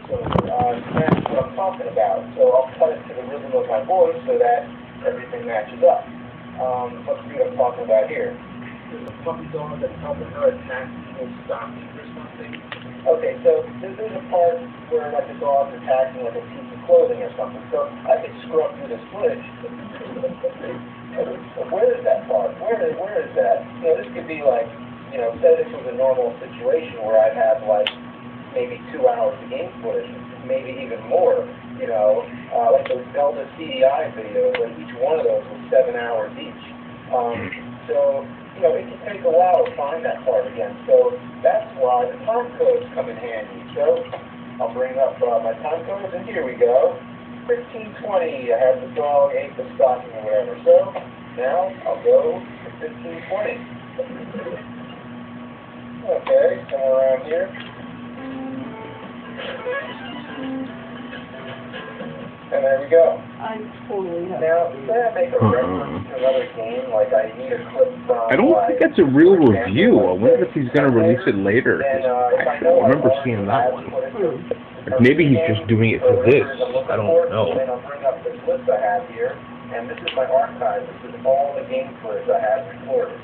That's what I'm talking about. So I'll cut it to the rhythm of my voice so that everything matches up. Let's see what I'm talking about here. There's a puppy dog that's helping her attack people's stockings or something. Okay, so there's a part where like the dog's attacking like a piece of clothing or something. So I could scrub through this footage. Where is that part? Where is that? You know, this could be like, you know, say this was a normal situation where I'd have like maybe 2 hours of game footage, maybe even more, you know, like those Zelda CDI videos, where each one of those was 7 hours each. So, you know, it can take a while to find that part again. So that's why the time codes come in handy. So I'll bring up my time codes, and here we go. 1520, I have the dog ate the stocking or whatever. So now I'll go to 1520. Okay, somewhere around here. And there we go. I totally have. Now, say I make a reference to another game, like I need a clip from. I don't think that's a real review. I wonder if he's going to release it later. I remember seeing that one. Maybe he's just doing it for this. I don't know. Then I'll bring up this list I have here, and this is my archive. This is all the game footage I have recorded.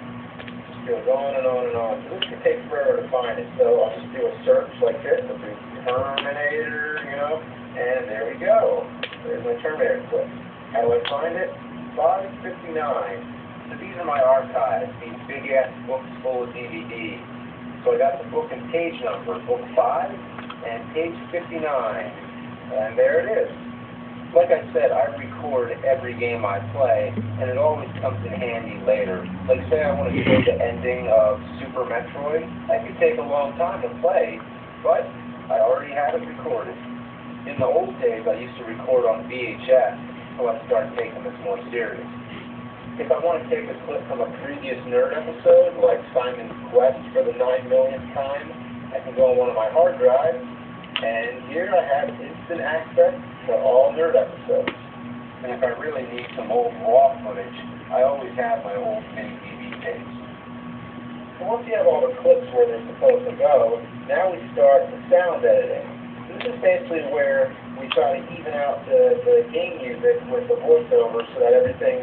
It goes on and on and on. So this could take forever to find it. So I'll just do a search like this. I'll do Terminator, you know, and there we go. There's my Terminator clip. How do I find it? 559. So these are my archives, these big-ass books full of DVDs. So I got the book and page number, book 5 and page 59. And there it is. Like I said, I record every game I play, and it always comes in handy later. Like, say I want to show the ending of Super Metroid. That could take a long time to play, but I already have it recorded. In the old days, I used to record on VHS, so I started taking this more serious. If I want to take a clip from a previous Nerd episode, like Simon's Quest for the 9 millionth time, I can go on one of my hard drives, and here I have instant access to all Nerd episodes. And if I really need some old raw footage, I always have my old mini DV tapes. So once you have all the clips where they're supposed to go, now we start the sound editing. This is basically where we try to even out the game music with the voiceover so that everything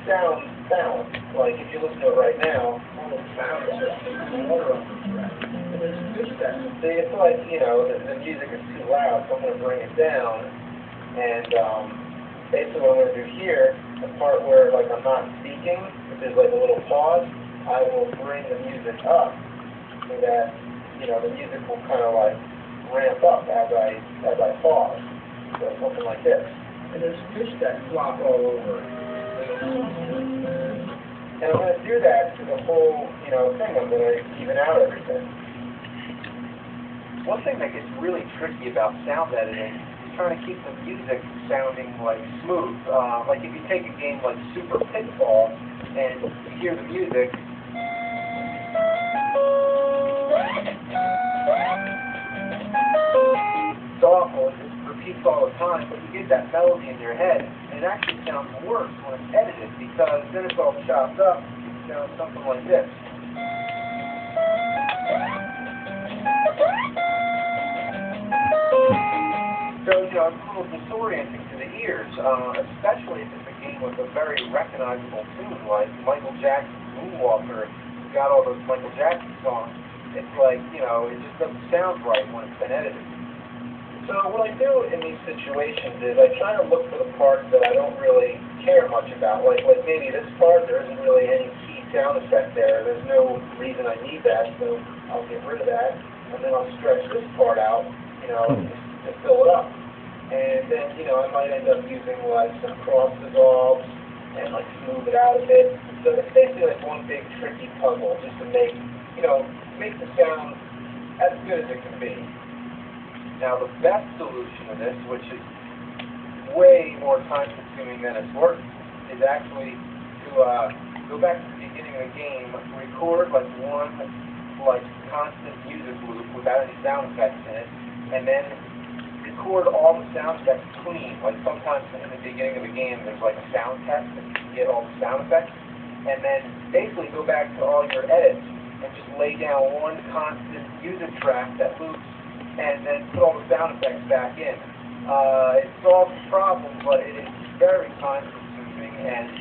sounds balanced. Like if you listen to it right now, all the sound is just water on the track. And there's good stuff. See, it's like, you know, the music is too loud, so I'm going to bring it down. And basically what I'm going to do here, the part where like I'm not speaking, if there's like a little pause, I will bring the music up so that, you know, the music will kind of like ramp up as I pause. So something like this. And there's fish that flop all over. And I'm going to do that to the whole, you know, thing. I'm going to even out everything. One thing that gets really tricky about sound editing is trying to keep the music sounding like smooth. Like if you take a game like Super Pitfall and you hear the music, it's awful, it just repeats all the time, but you get that melody in your head, and it actually sounds worse when it's edited, because then it's all chopped up, it sounds something like this. So, you know, it's a little disorienting to the ears, especially if it's a game with a very recognizable tune, like Michael Jackson's Moonwalker. It's got all those Michael Jackson songs. It's like, you know, it just doesn't sound right when it's been edited. So what I do in these situations is I try to look for the parts that I don't really care much about. Like maybe this part, there isn't really any key sound effect there. There's no reason I need that, so I'll get rid of that. And then I'll stretch this part out, you know, to fill it up. And then, you know, I might end up using like some cross dissolves and like smooth it out a bit. So it's basically like one big tricky puzzle just to make, you know, make the sound as good as it can be. Now the best solution to this, which is way more time consuming than it's worth, is actually to go back to the beginning of the game, record like one like constant music loop without any sound effects in it, and then record all the sound effects clean. Like sometimes in the beginning of the game there's like a sound test and you can get all the sound effects, and then basically go back to all your edits and just lay down one constant music track that loops and then put all the sound effects back in. It solves the problem, but it is very time-consuming, and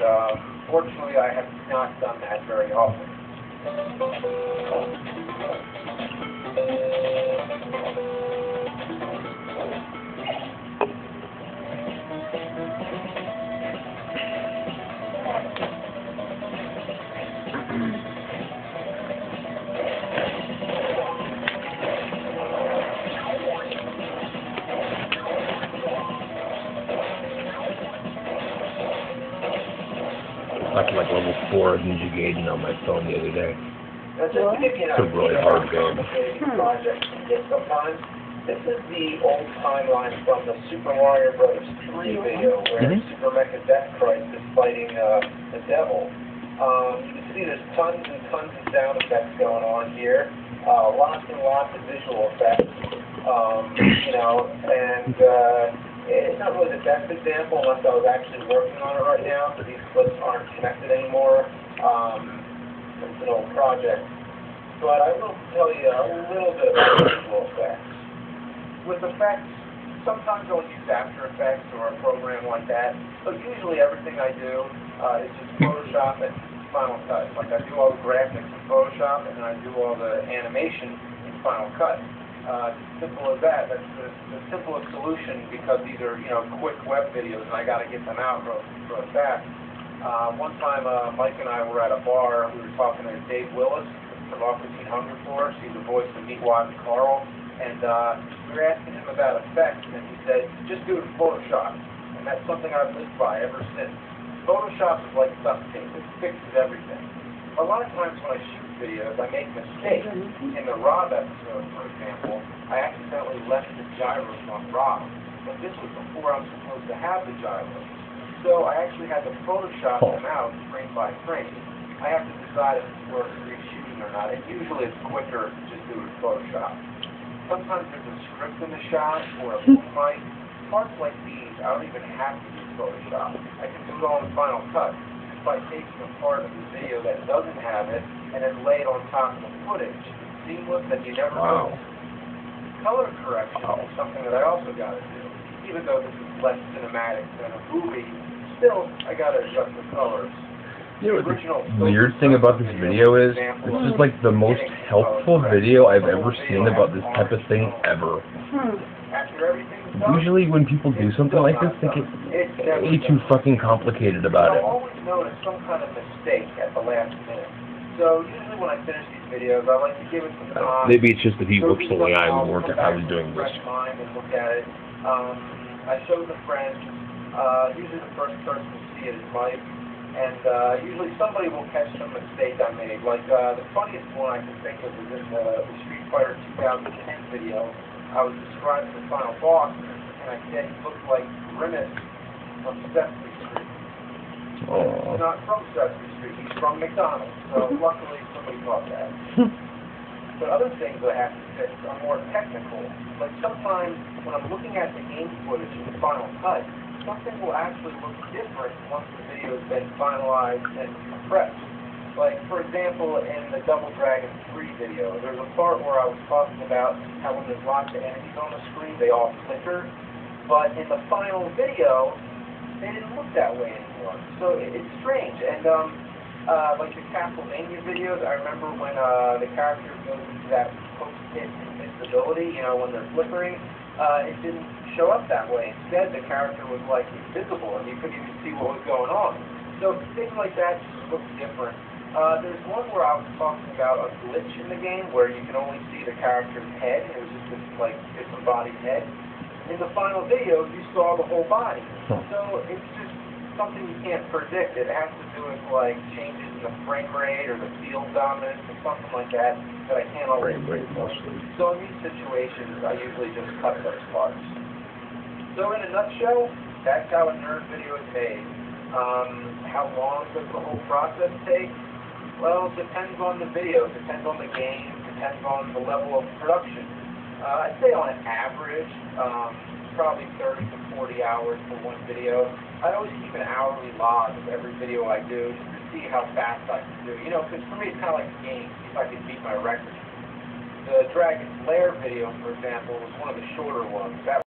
fortunately I have not done that very often. I got like level 4 of Ninja Gaiden on my phone the other day. It's a really hard game. Project. Sometimes this is the old timeline from the Super Mario Bros. 3 video where Super Mecha Death Christ is fighting the devil. You can see there's tons and tons of sound effects going on here. Lots and lots of visual effects. You know, and it's not really the best example unless I was actually working on it right now, so these clips aren't connected anymore. It's an old project. But I will tell you a little bit about visual effects. With effects, sometimes I'll use After Effects or a program like that, but usually everything I do is just Photoshop and Final Cut. Like I do all the graphics in Photoshop, and then I do all the animation in Final Cut. Simple as that. That's the simplest solution because these are, you know, quick web videos and I got to get them out real fast. One time, Mike and I were at a bar. We were talking to Dave Willis from Off 1500 for us. He's the voice of Meatwad and Carl. And we were asking him about effects, and he said, just do it in Photoshop. And that's something I've lived by ever since. Photoshop is like duct tape. It fixes everything. A lot of times when I shoot videos, I make mistakes. In the Rob episode, for example, I accidentally left the gyros on Rob. But this was before I was supposed to have the gyros. So I actually had to Photoshop them out frame by frame. I have to decide if it's worth reshooting or not. And usually it's quicker to just do it in Photoshop. Sometimes there's a script in the shot or a boom mic. Parts like these, I don't even have to use Photoshop. I can do it all in Final Cut just by taking a part of the video that doesn't have it and then lay it on top of the footage. It's seamless and you never know. Color correction is something that I also got to do. Even though this is less cinematic than a movie, still I got to adjust the colors. You know what the weird thing about this video is? This is like the most helpful video I've ever seen about this type of thing ever. Usually when people do something like this, they get way too fucking complicated about it. I always notice some kind of mistake at the last minute. So usually when I finish these videos, I like to give it some time. Maybe it's just that he looks the way I was doing this. Look at it. I show the friends. Usually the first person to see it is Mike. And usually somebody will catch some mistake I made. Like the funniest one I can think of is in the Street Fighter 2010 video. I was describing the final boss, and I said he looked like Grimace from Sesame Street. He's not from Sesame Street, he's from McDonald's. So luckily somebody caught that. But other things I have to fix are more technical. Like sometimes when I'm looking at the game footage in Final Cut, something will actually look different once the video has been finalized and compressed. Like, for example, in the Double Dragon 3 video, there's a part where I was talking about how when there's lots of enemies on the screen, they all flicker. But in the final video, they didn't look that way anymore. So it's strange. And like the Castlevania videos, I remember when the character goes into that post-hit invincibility, you know, when they're flickering, it didn't show up that way. Instead, the character was like invisible, and you couldn't even see what was going on. So things like that just look different. There's one where I was talking about a glitch in the game where you can only see the character's head. It was just this like disembodied head. In the final video, you saw the whole body. So it's just something you can't predict. It has to do with like changes in the frame rate or the field dominance or something like that I can't always predict. So in these situations, I usually just cut those parts. So in a nutshell, that's how a nerd video is made. How long does the whole process take? Well, it depends on the video, it depends on the game, it depends on the level of production. I'd say on an average, probably 30 to 40 hours for one video. I always keep an hourly log of every video I do just to see how fast I can do. You know, because for me it's kind of like a game, see if I can beat my record. The Dragon's Lair video, for example, was one of the shorter ones. That